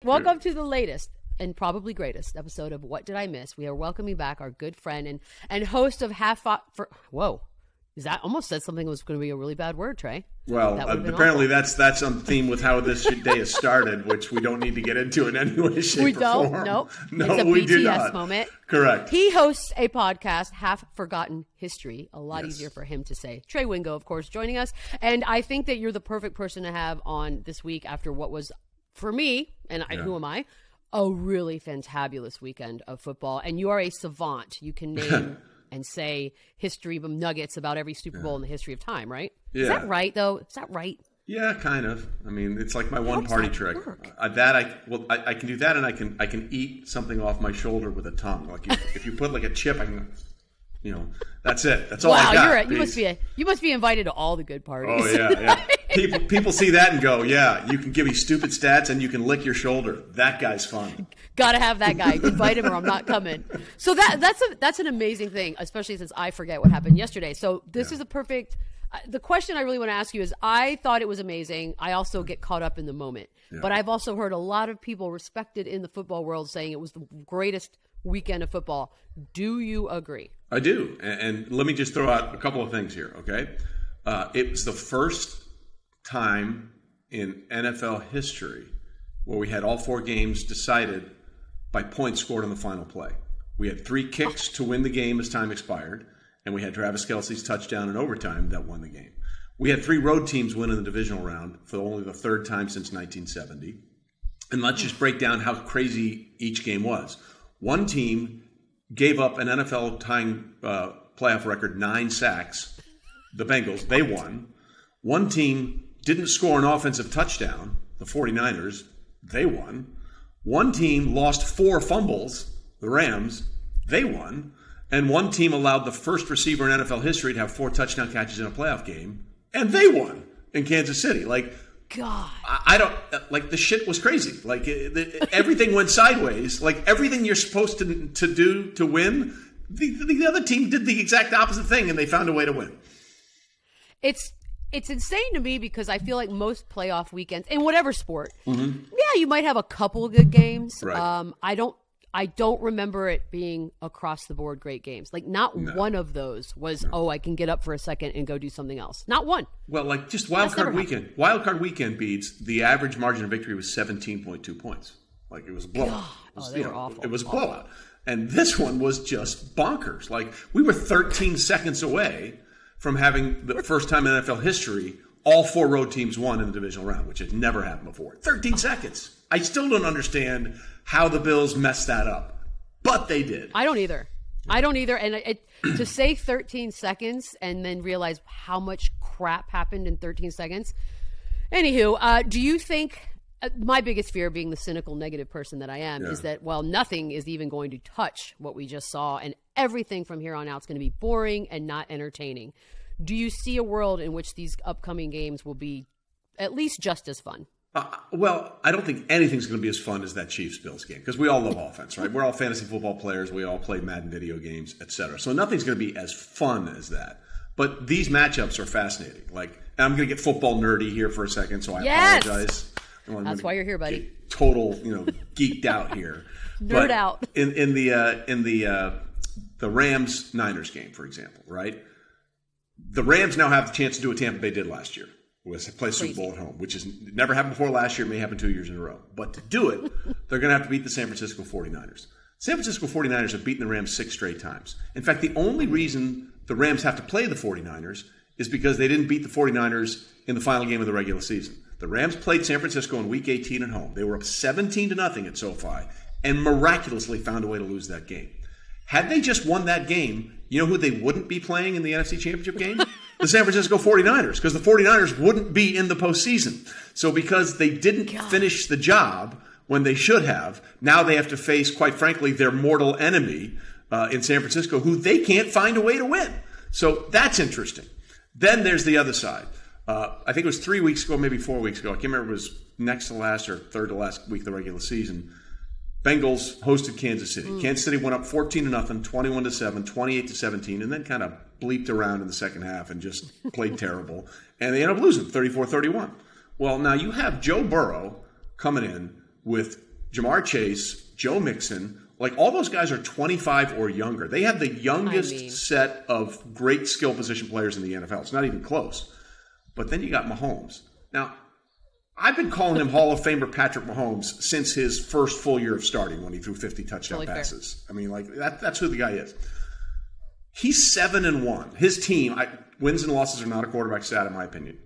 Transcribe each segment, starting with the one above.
Welcome to the latest and probably greatest episode of What Did I Miss? We are welcoming back our good friend and host of Whoa. Is that almost said something that was going to be a really bad word, Trey? Well, apparently that's on theme with how this day has started, which we don't need to get into in any way, shape, or form. Nope. No, it's a we BTS do not. moment. Correct. He hosts a podcast, Half Forgotten History. A lot Yes. easier for him to say. Trey Wingo, of course, joining us. And I think that you're the perfect person to have on this week after what was, for me, and who am I, a really fantabulous weekend of football. And you are a savant. You can name and say history nuggets about every Super Bowl in the history of time, right? Yeah. Is that right, though? Is that right? Yeah, kind of. I mean, it's like my one party trick. Work? I can do that, and I can eat something off my shoulder with a tongue. Like if you put like a chip, I can, that's it. That's all I got. You must be invited to all the good parties. Oh yeah. People see that and go, yeah, you can give me stupid stats and you can lick your shoulder. That guy's fun. Gotta have that guy. Invite him or I'm not coming. So that's an amazing thing, especially since I forget what happened yesterday. So this is a perfect. The question I really want to ask you is, I thought it was amazing. I also get caught up in the moment, but I've also heard a lot of people respected in the football world saying it was the greatest weekend of football. Do you agree? I do, and let me just throw out a couple of things here. Okay, it was the first time in NFL history where we had all four games decided by points scored on the final play. We had 3 kicks to win the game as time expired, and we had Travis Kelce's touchdown in overtime that won the game. We had 3 road teams win in the divisional round for only the third time since 1970. And let's just break down how crazy each game was. One team gave up an NFL tying playoff record 9 sacks. The Bengals, they won. One team didn't score an offensive touchdown, the 49ers, they won. One team lost 4 fumbles, the Rams, they won. And one team allowed the first receiver in NFL history to have 4 touchdown catches in a playoff game, and they won in Kansas City. Like, God, I don't, like, the shit was crazy. Like, everything went sideways. Like, everything you're supposed to do to win, the other team did the exact opposite thing, and they found a way to win. It's insane to me because I feel like most playoff weekends in whatever sport, you might have a couple of good games. Right. I don't remember it being across the board great games. Like one of those was, I can get up for a second and go do something else. Not one. Well, like just wild card weekend. Wild card weekend beats, the average margin of victory was 17.2 points. Like, it was a blowout. They were awful. It was a blowout. And this one was just bonkers. Like, we were 13 seconds away from having the first time in NFL history, all 4 road teams won in the divisional round, which had never happened before. 13 seconds. I still don't understand how the Bills messed that up, but they did. I don't either. And to say 13 seconds and then realize how much crap happened in 13 seconds. Anywho, do you think, my biggest fear, being the cynical, negative person that I am, is that, nothing is even going to touch what we just saw, and everything from here on out is going to be boring and not entertaining. Do you see a world in which these upcoming games will be at least just as fun? Well, I don't think anything's going to be as fun as that Chiefs-Bills game, because we all love offense, right? We're all fantasy football players. We all play Madden video games, etc. So nothing's going to be as fun as that. But these matchups are fascinating. Like, and I'm going to get football nerdy here for a second, so I apologize. That's why you're here, buddy. Total, geeked out here. Nerd out. In the Rams Niners game, for example, right? The Rams now have the chance to do what Tampa Bay did last year, was play Super Bowl at home, which has never happened before last year. It may happen 2 years in a row. But to do it, they're going to have to beat the San Francisco 49ers. San Francisco 49ers have beaten the Rams 6 straight times. In fact, the only reason the Rams have to play the 49ers is because they didn't beat the 49ers in the final game of the regular season. The Rams played San Francisco in Week 18 at home. They were up 17-0 at SoFi and miraculously found a way to lose that game. Had they just won that game, you know who they wouldn't be playing in the NFC Championship game? The San Francisco 49ers, because the 49ers wouldn't be in the postseason. So because they didn't finish the job when they should have, now they have to face, quite frankly, their mortal enemy in San Francisco, who they can't find a way to win. So that's interesting. Then there's the other side. I think it was 3 weeks ago, maybe 4 weeks ago. I can't remember if it was next to last or third to last week of the regular season. Bengals hosted Kansas City. Kansas City went up 14-0, 21-7, 28-17, and then kind of bleeped around in the second half and just played terrible. And they ended up losing 34-31. Well, now you have Joe Burrow coming in with Jamar Chase, Joe Mixon, like all those guys are 25 or younger. They have the youngest set of great skill position players in the NFL. It's not even close. But then you got Mahomes. Now, I've been calling him Hall of Famer Patrick Mahomes since his first full year of starting when he threw 50 touchdown passes. Fair. I mean, like that's who the guy is. He's 7-1. His team, wins and losses are not a quarterback stat, in my opinion.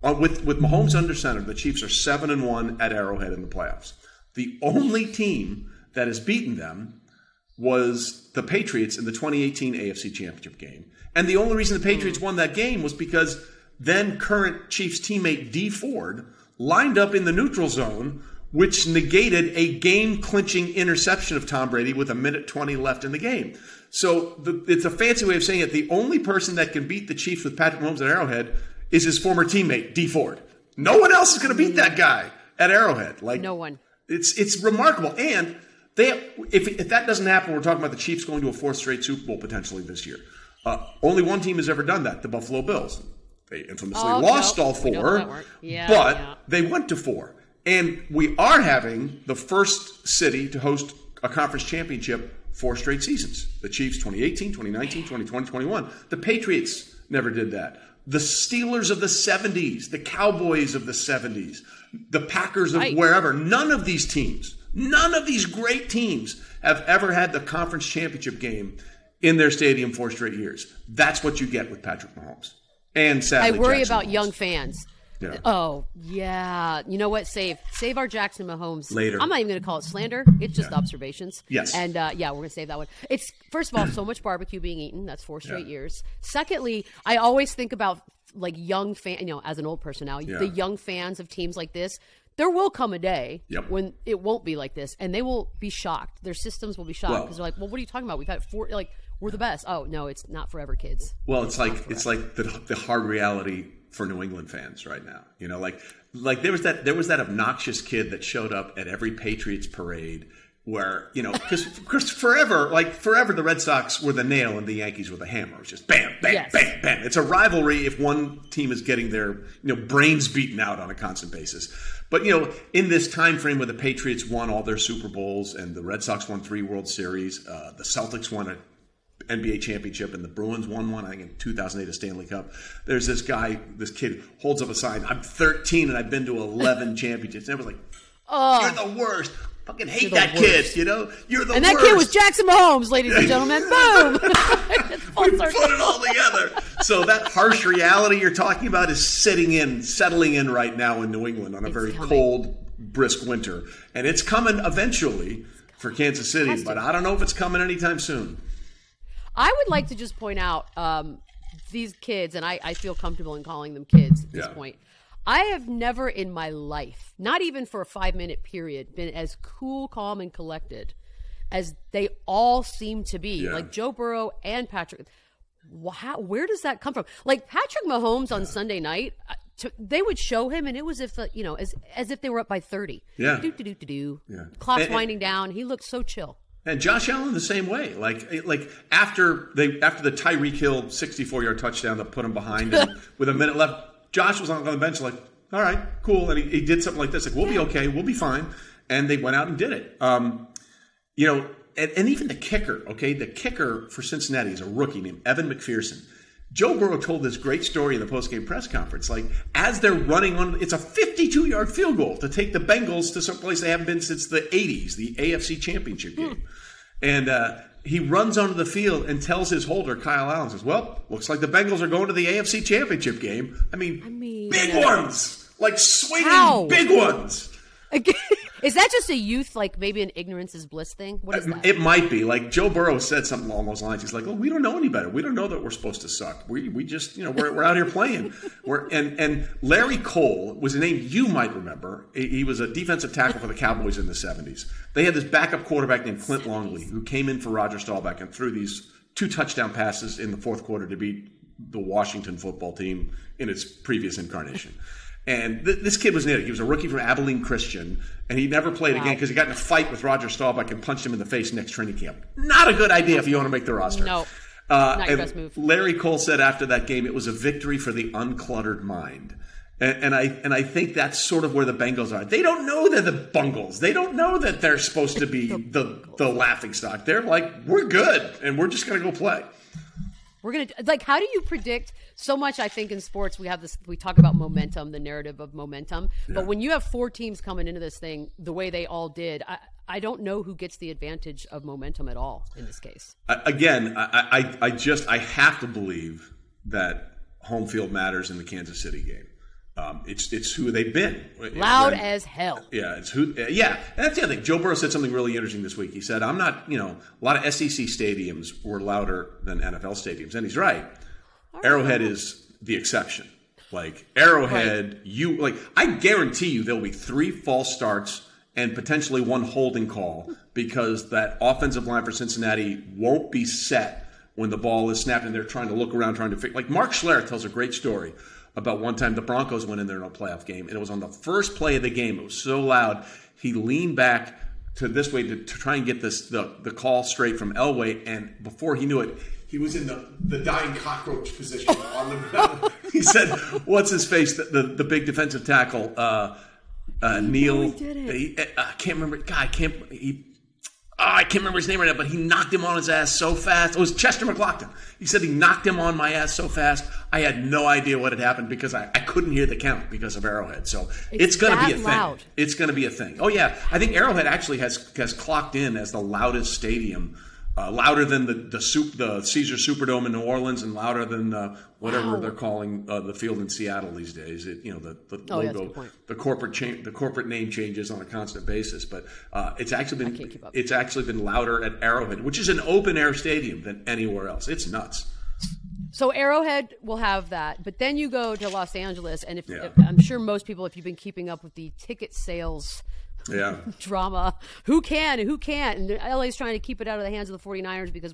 With Mahomes under center, the Chiefs are 7-1 at Arrowhead in the playoffs. The only team that has beaten them was the Patriots in the 2018 AFC Championship game. And the only reason the Patriots won that game was because then current Chiefs teammate Dee Ford lined up in the neutral zone, which negated a game-clinching interception of Tom Brady with 1:20 left in the game. So it's a fancy way of saying it. The only person that can beat the Chiefs with Patrick Mahomes at Arrowhead is his former teammate, Dee Ford. No one else is going to beat that guy at Arrowhead. Like no one. It's remarkable. And if that doesn't happen, we're talking about the Chiefs going to a fourth straight Super Bowl potentially this year. Only one team has ever done that, the Buffalo Bills. They infamously lost all four, but they went to four. And we are having the first city to host a conference championship 4 straight seasons. The Chiefs 2018, 2019, 2020, 21. The Patriots never did that. The Steelers of the 70s, the Cowboys of the 70s, the Packers of wherever. None of these teams, none of these great teams have ever had the conference championship game in their stadium 4 straight years. That's what you get with Patrick Mahomes. And sadly, I worry Jackson about Mahomes. Young fans. Yeah. Oh, yeah. You know what? Save our Jackson Mahomes. Later. I'm not even going to call it slander. It's just observations. Yes. And, we're going to save that one. It's, first of all, so much barbecue being eaten. That's 4 straight years. Secondly, I always think about, like, young fan, as an old person now, the young fans of teams like this. There will come a day when it won't be like this, and they will be shocked. Their systems will be shocked because they're like, well, what are you talking about? We've had 4, like, we're the best. Oh, no, it's not forever, kids. Well, it's like the hard reality for New England fans right now. Like there was that obnoxious kid that showed up at every Patriots parade where, because forever the Red Sox were the nail and the Yankees were the hammer. It was just bam, bam, bam, bam. It's a rivalry if one team is getting their brains beaten out on a constant basis. But in this time frame where the Patriots won all their Super Bowls and the Red Sox won 3 World Series, the Celtics won a NBA championship, and the Bruins won one, I think, in 2008, a Stanley Cup. There's this kid holds up a sign, I'm 13 and I've been to 11 championships. And everyone's like, you're the worst. Fucking hate that kid, You're the worst. And that kid was Jackson Mahomes, ladies and gentlemen. Boom! We put it all together. So that harsh reality you're talking about is settling in right now in New England on a very cold, brisk winter. And it's coming eventually for Kansas City, but I don't know if it's coming anytime soon. I would like to just point out these kids, and I feel comfortable in calling them kids at this point. I have never in my life, not even for a 5-minute period, been as cool, calm, and collected as they all seem to be. Like Joe Burrow and Patrick. Where does that come from? Like Patrick Mahomes on Sunday night, they would show him, and it was as if they were up by 30. Yeah. Do. Clock's winding down. He looked so chill. And Josh Allen the same way. Like after the Tyreek Hill 64-yard touchdown that put him behind, and with a minute left, Josh was on the bench like, all right, cool, and he did something like this, like we'll be okay, we'll be fine, and they went out and did it. And even the kicker, the kicker for Cincinnati is a rookie named Evan McPherson. Joe Burrow told this great story in the postgame press conference. Like, as they're running on, it's a 52-yard field goal to take the Bengals to some place they haven't been since the 80s, the AFC Championship game. And he runs onto the field and tells his holder, Kyle Allen, says, well, looks like the Bengals are going to the AFC Championship game. I mean big ones! Like, swinging big ones! Is that just a youth, like maybe an ignorance is bliss thing? What is that? It might be. Like Joe Burrow said something along those lines. He's like, "Oh, we don't know any better. We don't know that we're supposed to suck. We just, we're out here playing." And Larry Cole was a name you might remember. He was a defensive tackle for the Cowboys in the 70s. They had this backup quarterback named Clint Longley who came in for Roger Staubach and threw these 2 touchdown passes in the fourth quarter to beat the Washington football team in its previous incarnation. And this kid was an idiot. He was a rookie from Abilene Christian, and he never played again because he got in a fight with Roger Staubach and punched him in the face next training camp. Not a good idea if you want to make the roster. No, not your best move. Larry Cole said after that game, it was a victory for the uncluttered mind. And I think that's sort of where the Bengals are. They don't know they're the Bungles. They don't know that they're supposed to be the laughing stock. They're like, we're good, and we're just going to go play. We're going to, like, how do you predict so much? I think in sports, we talk about momentum, the narrative of momentum. Yeah. But when you have 4 teams coming into this thing the way they all did, I don't know who gets the advantage of momentum at all in this case. Again, I have to believe that home field matters in the Kansas City game. It's who they've been. Loud as hell. Yeah, it's who. Yeah, and that's the other thing. Joe Burrow said something really interesting this week. He said, "I'm not. A lot of SEC stadiums were louder than NFL stadiums," and he's right. Arrowhead is the exception. Like Arrowhead, right. I guarantee you there'll be 3 false starts and potentially 1 holding call because that offensive line for Cincinnati won't be set when the ball is snapped and they're trying to look around, trying to figure. Like Mark Schlereth tells a great story about one time the Broncos went in there in a playoff game, and it was on the first play of the game. It was so loud, he leaned back to this way to try and get the call straight from Elway, and before he knew it, he was in the dying cockroach position on the ground. He said, "What's his face? The big defensive tackle, Neil." I can't remember. God, I can't remember his name right now, but he knocked him on his ass so fast. It was Chester McLaughlin. He said he knocked him on my ass so fast, I had no idea what had happened because I couldn't hear the count because of Arrowhead. So it's going to be a thing. It's going to be a thing. Oh, yeah. I think Arrowhead actually has clocked in as the loudest stadium, louder than the Caesar Superdome in New Orleans and louder than whatever they're calling the field in Seattle these days. The logo, the corporate name changes on a constant basis, but it's actually been louder at Arrowhead, which is an open air stadium, than anywhere else. It's nuts. So Arrowhead will have that, but then you go to Los Angeles, and if I'm sure most people, if you've been keeping up with the ticket sales drama, who can and who can't, and LA's trying to keep it out of the hands of the 49ers because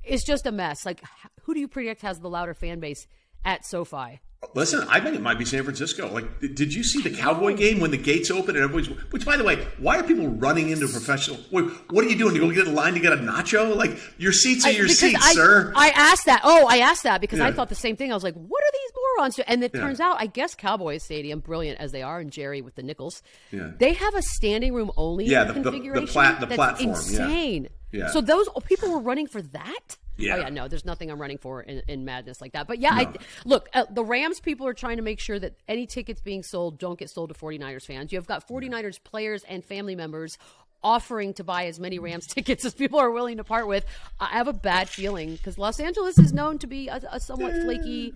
it's just a mess. Like, who do you predict has the louder fan base at SoFi? Listen, I think it might be San Francisco. Like, did you see the Cowboy game when the gates opened and everybody's? Which, by the way, why are people running into professional? What are you doing? You go get in line to get a nacho? Like, your seats are your seats, sir. I asked that because I thought the same thing. I was like, what are these morons? And it turns out, I guess Cowboys Stadium, brilliant as they are, and Jerry with the nickels, they have a standing room only configuration. The platform, insane. Yeah. So those people were running for that? Yeah. Oh, yeah, no, there's nothing I'm running for in madness like that. But, yeah, no. The Rams people are trying to make sure that any tickets being sold don't get sold to 49ers fans. You've got 49ers players and family members offering to buy as many Rams tickets as people are willing to part with. I have a bad feeling because Los Angeles is known to be a somewhat flaky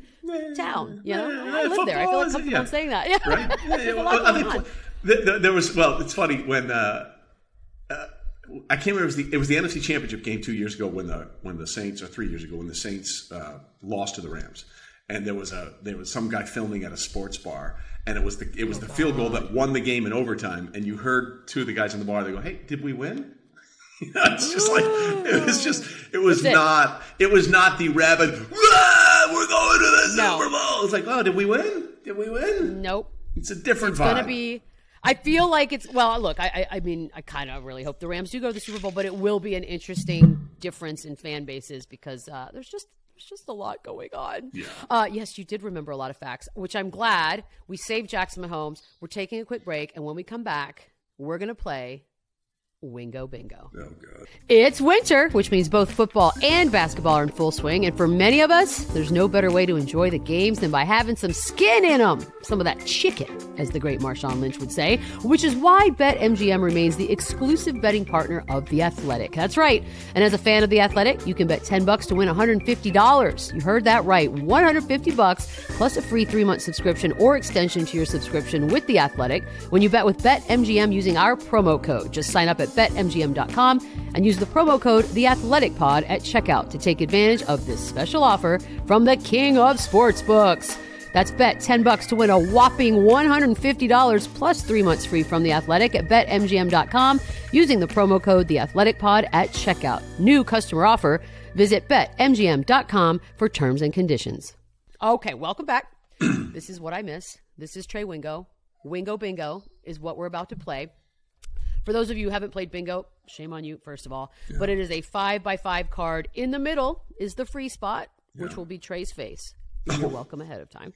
town. You know, I live there. I feel like comfortable saying that. Yeah. Right? There was, it's funny when I can't remember. It was the NFC Championship game 2 years ago when the Saints, or 3 years ago when the Saints lost to the Rams, and there was some guy filming at a sports bar, and it was the field goal that won the game in overtime, and you heard 2 of the guys in the bar. They go, "Hey, did we win?" It's just like it was not the rabid. We're going to the Super Bowl. It's like, oh, did we win? Did we win? Nope. It's a different vibe. It's gonna be. I feel like it's look. I mean, I kind of really hope the Rams do go to the Super Bowl, but it will be an interesting difference in fan bases because there's just a lot going on. Yeah. Yes, you did remember a lot of facts, which I'm glad. We saved Jackson Mahomes. We're taking a quick break, and when we come back, we're gonna play Wingo Bingo. Oh, God. It's winter, which means both football and basketball are in full swing. And for many of us, there's no better way to enjoy the games than by having some skin in them. Some of that chicken, as the great Marshawn Lynch would say, which is why BetMGM remains the exclusive betting partner of The Athletic. That's right. And as a fan of The Athletic, you can bet $10 to win $150. You heard that right. $150 plus a free 3-month subscription or extension to your subscription with The Athletic when you bet with BetMGM using our promo code. Just sign up at BetMGM.com and use the promo code TheAthleticPod at checkout to take advantage of this special offer from the king of sportsbooks. That's bet $10 to win a whopping $150 plus 3 months free from The Athletic at BetMGM.com using the promo code TheAthleticPod at checkout. New customer offer. Visit BetMGM.com for terms and conditions. Okay, welcome back. This is what I miss. This is Trey Wingo. Wingo Bingo is what we're about to play. For those of you who haven't played bingo, shame on you, first of all. Yeah. But it is a 5x5 card. In the middle is the free spot, which will be Trey's face. You're welcome ahead of time.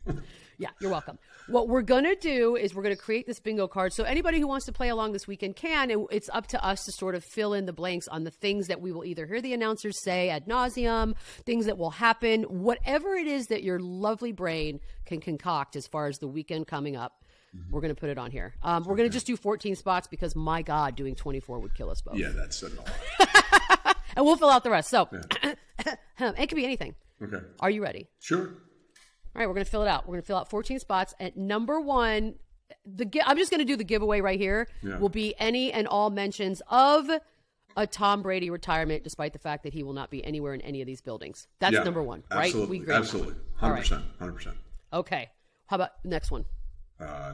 Yeah, you're welcome. What we're going to do is we're going to create this bingo card. So anybody who wants to play along this weekend can. It's up to us to sort of fill in the blanks on the things that we will either hear the announcers say ad nauseum, things that will happen, whatever it is that your lovely brain can concoct as far as the weekend coming up. We're going to put it on here. We're going to just do 14 spots because, my God, doing 24 would kill us both. Yeah, that's annoying. And we'll fill out the rest. So it could be anything. Okay. Are you ready? Sure. All right, we're going to fill it out. We're going to fill out 14 spots. At number one, I'm just going to do the giveaway right here. Yeah. Will be any and all mentions of a Tom Brady retirement, despite the fact that he will not be anywhere in any of these buildings. That's number one, right? Absolutely. Absolutely. 100%. 100%. Okay. How about next one?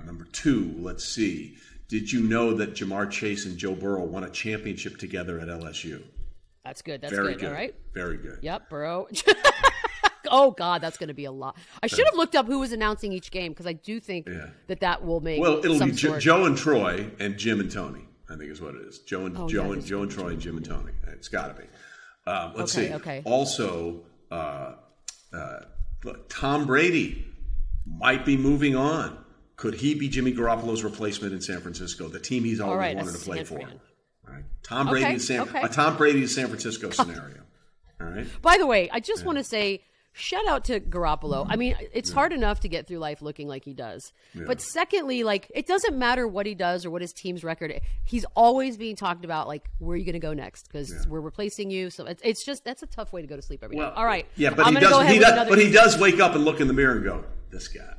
Number two, let's see. Did you know that Jamar Chase and Joe Burrow won a championship together at LSU? That's good. That's Very good. good. All right. Very good. Yep, Burrow. Oh, God, that's going to be a lot. I should have looked up who was announcing each game because I do think that will make it'll be sort. Joe and Troy and Jim and Tony, I think is what it is. Joe and Troy and Jim and Tony. It's got to be. Let's see. Okay. Also, Tom Brady might be moving on. Could he be Jimmy Garoppolo's replacement in San Francisco, the team he's always wanted to play for? All right. Tom Brady in San Francisco scenario. All right. By the way, I just want to say, shout out to Garoppolo. I mean, it's hard enough to get through life looking like he does. Yeah. But secondly, like, it doesn't matter what he does or what his team's record. He's always being talked about, like, where are you going to go next? Because we're replacing you. So it's just, that's a tough way to go to sleep every night. All right. Yeah, but he does wake up and look in the mirror and go, this guy.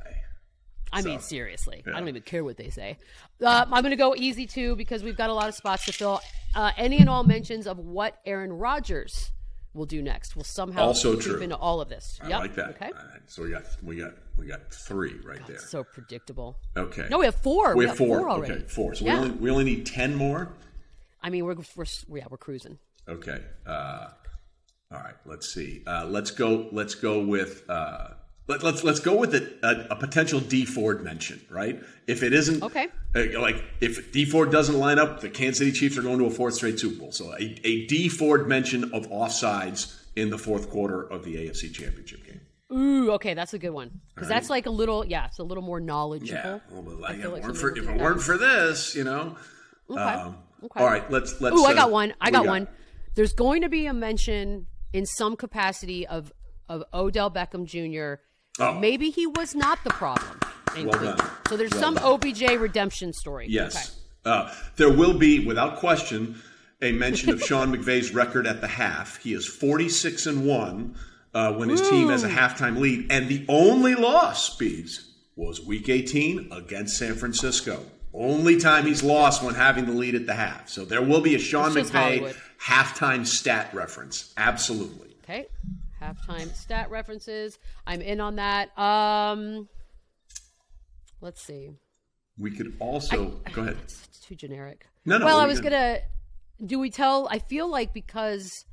I mean, seriously. I don't even care what they say. I'm going to go easy, too, because we've got a lot of spots to fill. Any and all mentions of what Aaron Rodgers will do next. We'll somehow also creep into all of this. I like that. Okay. All right. So we got three right there. So predictable. Okay. No, we have four. We have four already. Okay, four. So we only need 10 more. I mean, we're cruising. Okay. All right. Let's see. Let's go with. Let's go with a potential D Ford mention, right? If it isn't like if D Ford doesn't line up, the Kansas City Chiefs are going to a fourth straight Super Bowl. So a D Ford mention of offsides in the fourth quarter of the AFC Championship game. Ooh, okay, that's a good one because that's like a little, it's a little more knowledgeable. Yeah, a little bit like if it weren't for this, you know. Okay. All right, let's. Ooh, I got one. I got one. There's going to be a mention in some capacity of Odell Beckham Jr. Oh. Maybe he was not the problem. Well done. So there's some OBJ redemption story. Yes. Okay. There will be, without question, a mention of Sean McVay's record at the half. He is 46-1 when his team has a halftime lead. And the only loss, Beads, was Week 18 against San Francisco. Only time he's lost when having the lead at the half. So there will be a Sean McVay halftime stat reference. Absolutely. Okay. Halftime stat references. I'm in on that. Let's see. We could also go ahead. It's too generic. No. Well, I was gonna. Do we tell? I feel like because,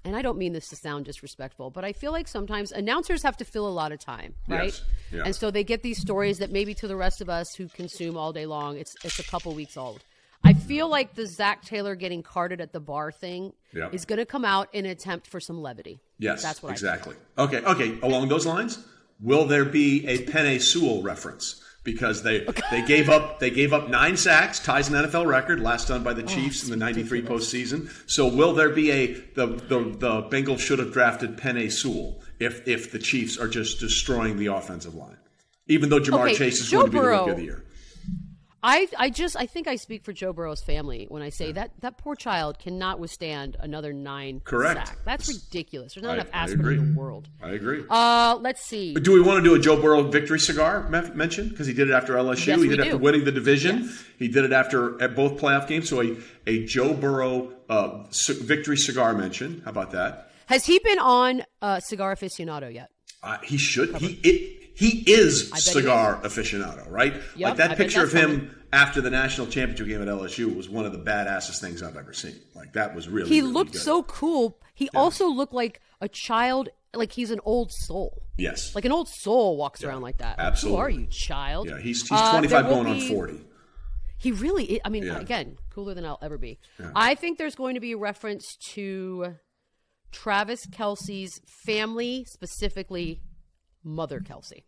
and I don't mean this to sound disrespectful, but I feel like sometimes announcers have to fill a lot of time, right? Yes. Yeah. And so they get these stories that maybe to the rest of us who consume all day long, it's a couple weeks old. I feel like the Zach Taylor getting carded at the bar thing is going to come out in an attempt for some levity. Yes, that's what exactly. Okay. Along those lines, will there be a Penei Sewell reference? Because they gave up 9 sacks, ties an NFL record, last done by the Chiefs in the '93 postseason. So will there be the Bengals should have drafted Penei Sewell if the Chiefs are just destroying the offensive line, even though Jamar Chase is going to be the Rookie of the Year. I think I speak for Joe Burrow's family when I say that poor child cannot withstand another 9 Correct. sack. That's ridiculous. There's not enough aspirin in the world. I agree. Let's see. Do we want to do a Joe Burrow victory cigar mention? Because he did it after LSU. Yes, he did it after winning the division. Yes. He did it at both playoff games. So a Joe Burrow victory cigar mention. How about that? Has he been on Cigar Aficionado yet? He should. He is cigar aficionado, right? Yep, like that picture of him after the national championship game at LSU was one of the badassest things I've ever seen. Like that was really. He really looked good. so cool. He also looked like a child. Like he's an old soul. Yes. Like an old soul walks around like that. Absolutely. Who are you, child? Yeah, he's 25 going on 40. He really is. I mean, again, cooler than I'll ever be. Yeah. I think there's going to be a reference to Travis Kelce's family, specifically Mother Kelsey.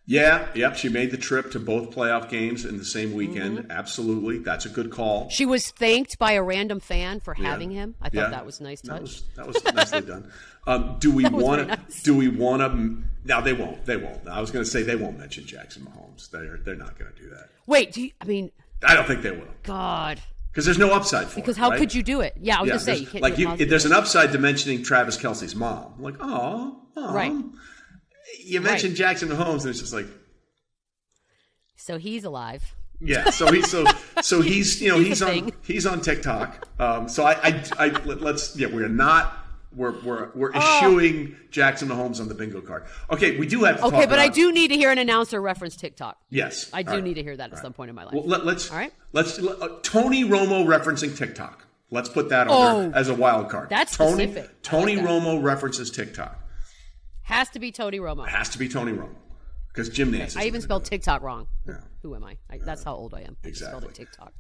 Yeah, yep. She made the trip to both playoff games in the same weekend. Absolutely. That's a good call. She was thanked by a random fan for having him. I thought that was a nice touch. That was nicely done. Do we want to? No, they won't. They won't. I was going to say they won't mention Jackson Mahomes. They're not going to do that. Wait, I don't think they will. God. Because there's no upside for it. Because how could you do it? Yeah, I was going to say, you can't do it. There's an upside to mentioning Travis Kelce's mom. Like, oh. Right. You mentioned Jackson Mahomes, and it's just like, so he's alive. Yeah, so he's on TikTok. We're eschewing Jackson Mahomes on the bingo card. Okay, we do have to talk about, I do need to hear an announcer reference TikTok. Yes, I do need to hear that at some point in my life. Well, let's Tony Romo referencing TikTok. Let's put that on there as a wild card. That's specific. Tony Romo references TikTok. Has to be Tony Romo. It has to be Tony Romo. Because Jim Nantz. I even spelled TikTok wrong. Yeah. Who am I? That's how old I am. Exactly. I spelled it TikTok.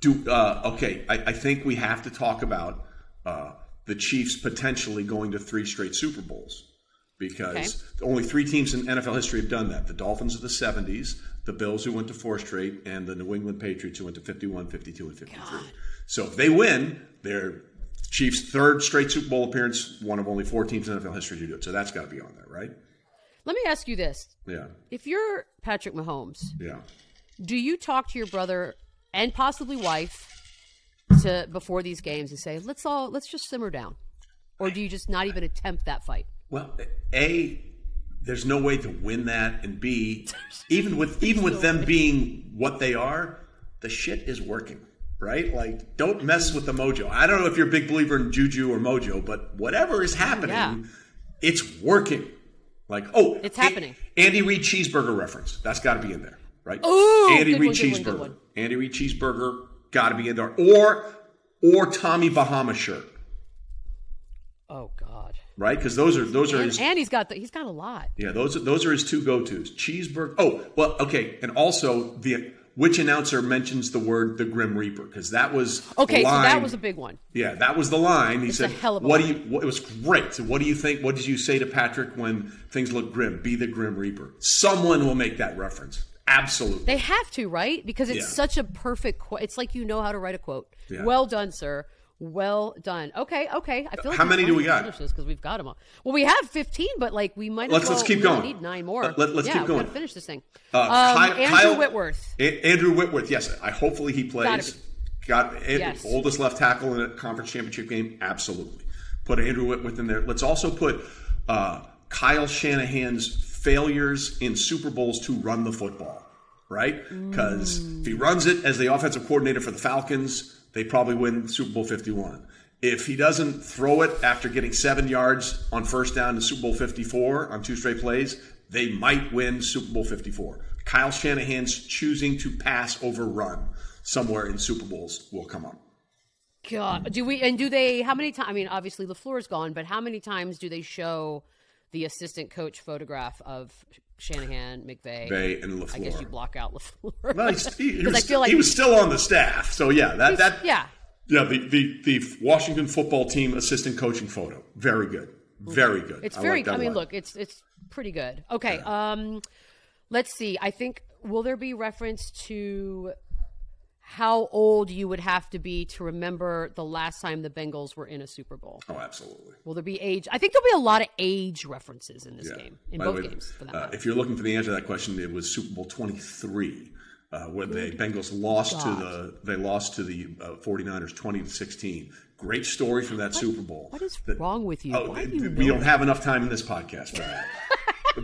I think we have to talk about the Chiefs potentially going to 3 straight Super Bowls. Because only 3 teams in NFL history have done that. The Dolphins of the 70s, the Bills who went to 4 straight, and the New England Patriots who went to 51, 52, and 53. God. So if they win, they're Chiefs' 3rd straight Super Bowl appearance, one of only 4 teams in NFL history to do it. So that's got to be on there, right? Let me ask you this. Yeah. If you're Patrick Mahomes, yeah, do you talk to your brother and possibly wife before these games and say, let's just simmer down? Or do you just not even attempt that fight? Well, A, there's no way to win that, and B, even with them being what they are, the shit is working. Right? Like, don't mess with the mojo. I don't know if you're a big believer in juju or mojo, but whatever is happening, it's working. Like, it's happening. Andy Reid cheeseburger reference. That's got to be in there, right? Ooh, Andy Reid cheeseburger. Andy Reid cheeseburger got to be in there. Or Tommy Bahama shirt. Oh God. Right? Because those are his. And he's got a lot. Yeah, those are his 2 go-tos. Cheeseburger. Oh, well, okay, and also which announcer mentions the word the Grim Reaper? Because that was okay. The line. So that was a big one. Yeah, that was the line. He said, a hell of a "What line. do you?" It was great. So, what do you think? What did you say to Patrick when things look grim? Be the Grim Reaper. Someone will make that reference. Absolutely, they have to, right? Because it's such a perfect quote. It's like you know how to write a quote. Yeah. Well done, sir. Well done. Okay. I feel like how many do we got? Because we've got them all. Well, we have 15, but like we might. Let's keep going. We need 9 more. Let's keep going. We've finish this thing. Andrew Whitworth. Andrew Whitworth. Yes, hopefully he plays. Yes. Oldest left tackle in a conference championship game. Absolutely. Put Andrew Whitworth in there. Let's also put Kyle Shanahan's failures in Super Bowls to run the football. Right? Because if he runs it as the offensive coordinator for the Falcons, they probably win Super Bowl 51. If he doesn't throw it after getting 7 yards on first down in Super Bowl 54 on 2 straight plays, they might win Super Bowl 54. Kyle Shanahan's choosing to pass over run somewhere in Super Bowls will come up. God, do they, how many times, I mean, obviously LaFleur's gone, but how many times do they show the assistant coach photograph of Shanahan, McVay, and LaFleur? I guess you block out LaFleur. Well, he was still on the staff, so the Washington football team assistant coaching photo, very good, very good. It's it's pretty good. Okay, let's see. I think will there be reference to how old you would have to be to remember the last time the Bengals were in a Super Bowl? Oh, absolutely. Will there be age? I think there'll be a lot of age references in this game, in both games. For that matter. If you're looking for the answer to that question, it was Super Bowl 23, where the Bengals lost to the 49ers 20-16. Great story from that Super Bowl. What is wrong with you? We don't have enough time in this podcast for that.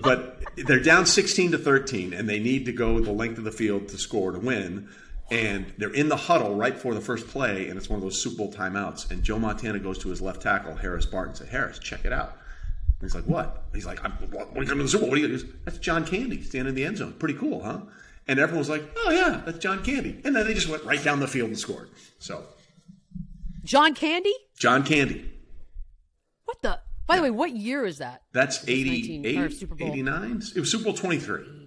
But they're down 16-13, and they need to go the length of the field to score to win. And they're in the huddle right before the first play, and it's one of those Super Bowl timeouts. And Joe Montana goes to his left tackle, Harris Barton, and said, "Harris, check it out." And he's like, "What?" He's like, "When you come to the Super Bowl, what do you do?" That's John Candy standing in the end zone. Pretty cool, huh? And everyone was like, "Oh, yeah, that's John Candy." And then they just went right down the field and scored. So, John Candy? John Candy. What the? By the way, what year is that? That's 88, Super Bowl 89? It was Super Bowl 23.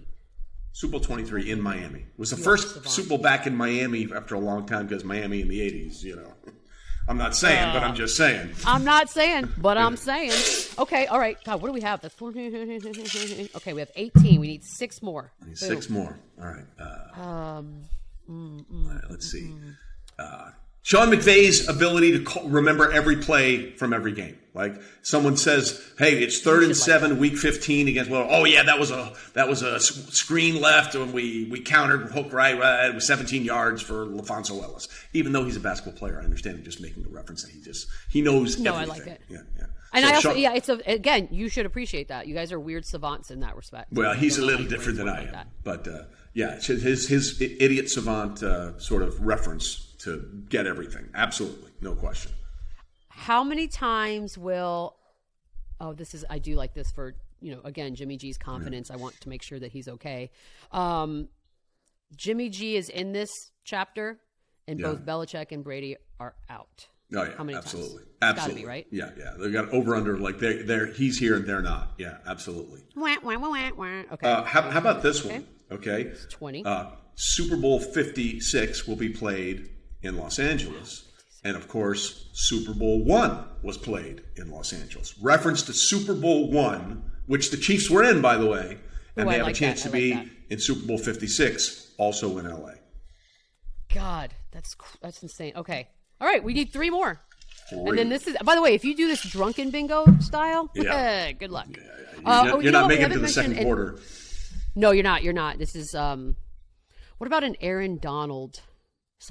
Super Bowl 23 in Miami. It was the first Super Bowl back in Miami after a long time because Miami in the 80s, I'm not saying, but I'm just saying. I'm not saying, but I'm saying. Okay, all right. God, what do we have? That's 14. Okay, we have 18. We need 6 more. I need 6 more. All right. All right, let's see. Sean McVay's ability to remember every play from every game. Like someone says, "Hey, it's 3rd and 7, week 15 against." Well, oh yeah, that was a screen left, and we countered hook right. It was 17 yards for LaFonso Ellis. Even though he's a basketball player, I understand. I'm just making a reference that he knows. No, everything. I like it. Yeah. And so I also, it's again, you should appreciate that. You guys are weird savants in that respect. Well, he's a little different than I am, but his idiot savant sort of reference to get everything. Absolutely, no question. How many times will? I do like this for again Jimmy G's confidence. I want to make sure that he's okay. Jimmy G is in this chapter, and both Belichick and Brady are out. Oh yeah, how many absolutely, times? Absolutely, it's gotta be, right? Yeah. They got over under like they're he's here and they're not. Yeah, absolutely. Okay. How about this one? Okay, it's 20. Super Bowl 56 will be played in Los Angeles, and of course, Super Bowl I was played in Los Angeles. Reference to Super Bowl I, which the Chiefs were in, by the way, and they have a chance to be in Super Bowl 56, also in LA. God, that's insane. Okay. All right, we need 3 more. 3. And then this is, by the way, if you do this drunken bingo style, good luck. Yeah. You're not making it to the second quarter. No, you're not. You're not. This is, what about an Aaron Donald?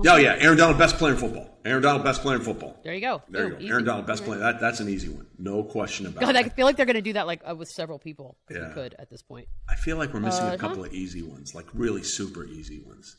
Aaron Donald, best player in football. Aaron Donald, best player in football. There you go. There you go. Aaron Donald, best player. That's an easy one. No question about it. I feel like they're going to do that with several people. If we could at this point. I feel like we're missing a couple of easy ones, like really super easy ones.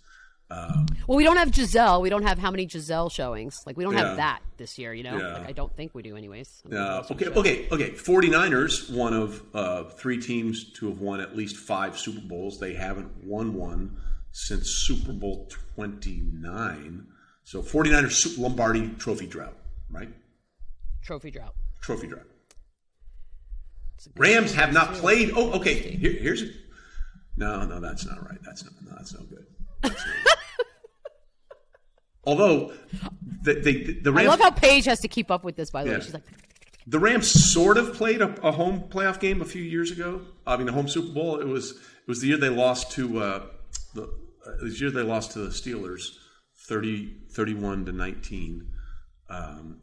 Well, we don't have Giselle. We don't have how many Giselle showings. Like, we don't have that this year, Like, I don't think we do anyways. Okay. 49ers, one of 3 teams to have won at least 5 Super Bowls. They haven't won one since Super Bowl 29. So 49ers Lombardi trophy drought, right? Trophy drought. Rams have not played. Oh, okay. Here's it. No, that's not right. That's no good. Although the Rams, I love how Paige has to keep up with this. By the way, she's like, the Rams sort of played a home playoff game a few years ago. I mean, a home Super Bowl. It was the year they lost to the Steelers, 31-19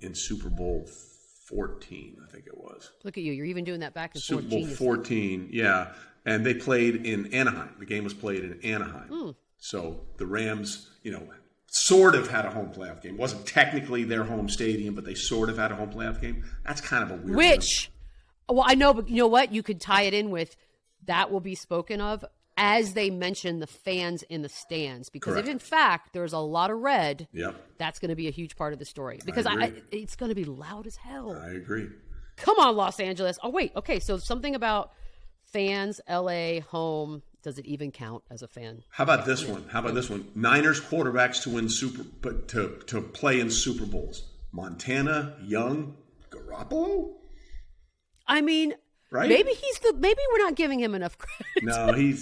in Super Bowl 14. I think it was. Look at you! You're even doing that back and forth. Super Bowl 14, yeah. And they played in Anaheim. The game was played in Anaheim. So the Rams, sort of had a home playoff game. It wasn't technically their home stadium, but they sort of had a home playoff game. That's kind of a weird Well, I know, but you know what? You could tie it in with that will be spoken of as they mention the fans in the stands. Because if, in fact, there's a lot of red, that's going to be a huge part of the story. Because it's going to be loud as hell. I agree. Come on, Los Angeles. Oh, wait. Okay, so something about fans, L.A., home. Does it even count as a fan? How about this one? Niners quarterbacks to win to play in Super Bowls. Montana, Young, Garoppolo? I mean, right? Maybe we're not giving him enough credit. No, he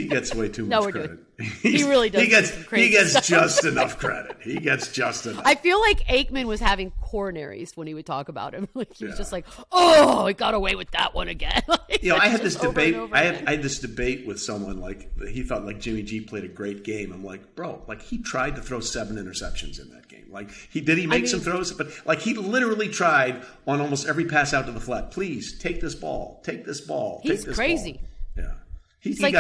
gets way too much credit. He really does. He gets just enough credit. He gets just enough. I feel like Aikman was having coronaries when he would talk about him. Like he was just like, "Oh, he got away with that one again." I had this debate. I had this debate with someone like he felt like Jimmy G played a great game. I'm like, bro, like he tried to throw 7 interceptions in that game. Like he made some throws, but like he literally tried on almost every pass out to the flat. Please take this ball. Take this ball. He's got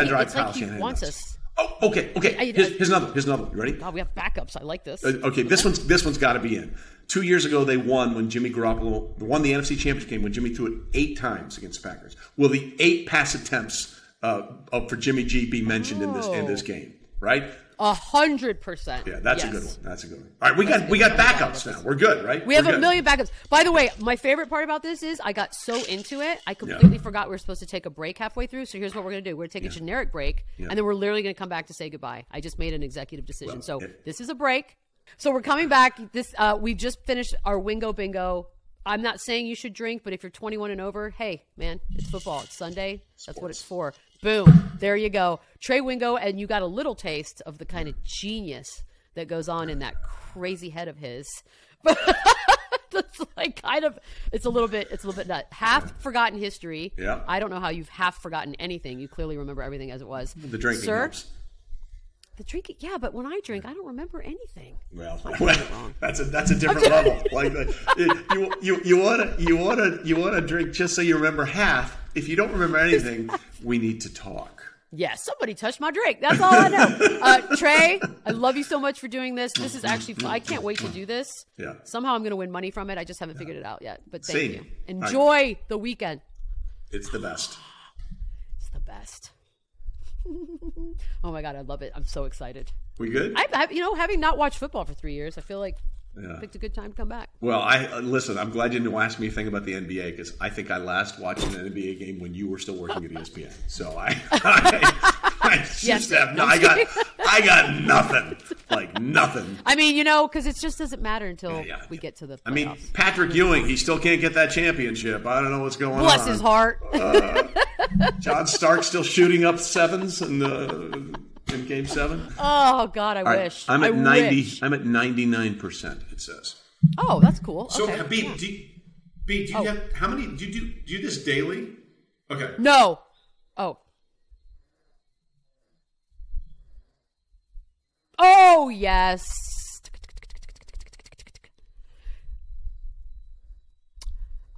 to drive Kyle Shanahan. He wants us. Oh, okay. Here's another one. You ready? God, we have backups. I like this. Okay, this one's got to be in. 2 years ago, they won when Jimmy Garoppolo won the NFC Championship game when Jimmy threw it 8 times against the Packers. Will the 8 pass attempts for Jimmy G be mentioned in this game? Right? 100%. Yeah, that's a good one. All right, we got backups now. We're good, right? We have a million backups. By the way, my favorite part about this is I got so into it, I completely forgot we were supposed to take a break halfway through. So here's what we're going to do. We're going to take a generic break, and then we're literally going to come back to say goodbye. I just made an executive decision. This is a break. So we're coming back. We've just finished our Wingo Bingo. I'm not saying you should drink, but if you're 21 and over, hey, man, it's football. It's Sunday. That's what it's for. Boom. There you go. Trey Wingo, and you got a little taste of the kind of genius that goes on in that crazy head of his. it's a little bit nut. Half forgotten history. Yeah. I don't know how you've half forgotten anything. You clearly remember everything as it was. The drinking helps. The drinking, yeah, but when I drink, I don't remember anything. Well, that's a different level. Like you want to drink just so you remember half. If you don't remember anything, we need to talk. Yeah, somebody touched my drink. That's all I know. Trey, I love you so much for doing this. This is actually fun. I can't wait to do this. Yeah. Somehow I'm going to win money from it. I just haven't figured it out yet. But thank you. Enjoy right. the weekend. It's the best. It's the best. Oh my God, I love it. I'm so excited. We good? Having not watched football for 3 years, I feel like it's a good time to come back. Well, listen, I'm glad you didn't ask me a thing about the NBA because I think I last watched an NBA game when you were still working at ESPN. So I got nothing. Like nothing. I mean, because it just doesn't matter until we get to the playoffs. I mean, Patrick Ewing, he still can't get that championship. I don't know what's going on. Bless his heart. John Stark still shooting up sevens in Game 7. Oh God, I wish. I'm at 90. I'm at 99%. It says. Oh, that's cool. So, okay. do you have how many? Do you do this daily? Okay. No. Oh. Oh yes.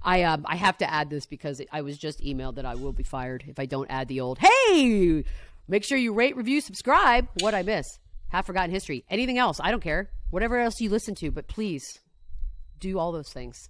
I have to add this because I was just emailed that I will be fired if I don't add the old, hey, make sure you rate, review, subscribe. What'd I miss? Half Forgotten History. Anything else? I don't care. Whatever else you listen to, but please do all those things.